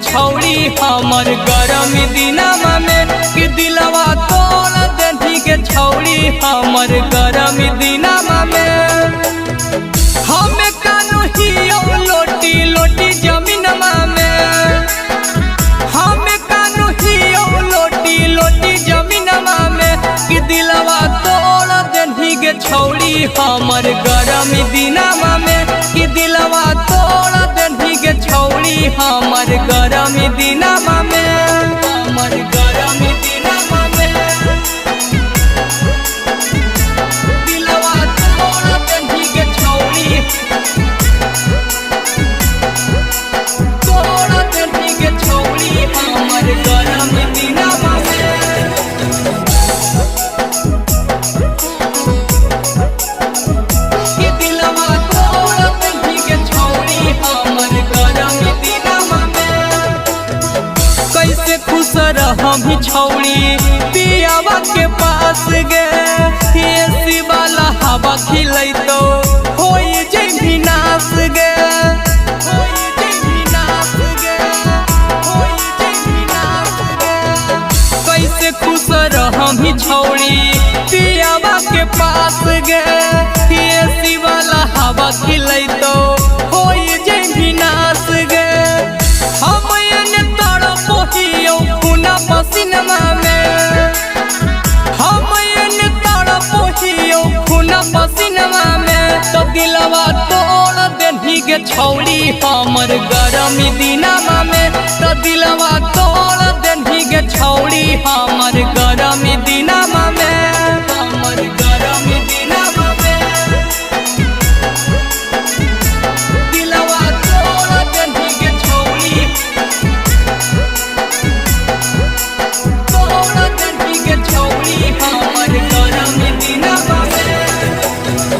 छौड़ी हमर गरमी दिनमा में कि दिलवा तोड़ देनी के छौड़ी हमर गरमी दिनमा में हमें कानू हियो लोटी लोटी जमीनमा में हमें कानू हियो लोटी लोटी जमीनमा में कि दिलवा तोड़ देनी के छौड़ी हमर गरमी दिनमा में कि दिलवा तोड़ देनी के छौड़ी हमर गरमी दिनमा में हमर गरमी दिनमा में दिलवा तोड़ देनी के छौड़ी तोड़ देनी के छौड़ी हमर गरमी दिनमा में कि दिलवा तोड़ देनी के छौड़ी हमर गरमी दिनमा में कैसे खुश रहम छौड़ी पियावा के पास गे एसी वाला हवा खिलैतो होई जैभी नास गे होई जैभी नास गे होई जैभी नास गे कैसे खुश रहम छौड़ी पियावा के पास गे एसी वाला हवा खिलैतो होई जैभी नास गे हम एने तड़पो हियो पुना पसीनमा में हम एने तड़पो हियो पुना पसीनमा में तो दिलवा तोड़ देनी के छौड़ी हमर गरमी दिनमा में तो दिलवा तोड़ देनी के छौड़ी हमर गरमी दिनमा में हमर गरमी दिनमा में दिलवा तोड़ देनी के छौड़ी तोड़ देनी के छौड़ी हमर गरमी दिनमा में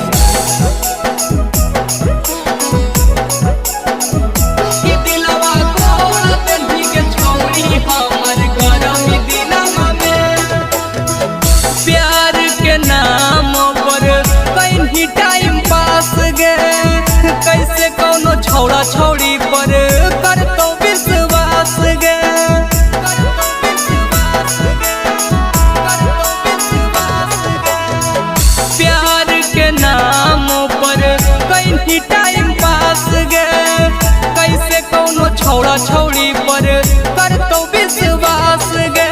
कि दिलवा तोड़ देनी के छौड़ी हमर गरमी दिनमा में प्यार के नाम पर कहीं टाइम पास गे कैसे कौनो छौड़ा छौड़ी पर करतो विश्वास गे प्यार के नाम पर कहीं टाइम पास गे कैसे कौनो छौड़ा छौड़ी पर करतो विश्वास गे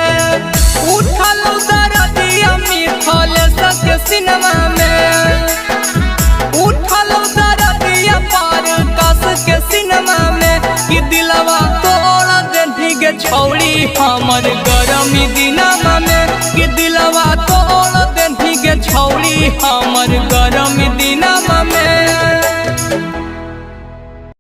उठल दरदिया मिथल सके सिनेमा में उठल दरदिया पार कस के सिनेमा में कि दिलवा तोड़ देनी के छौड़ी हमर गरमी दिनमा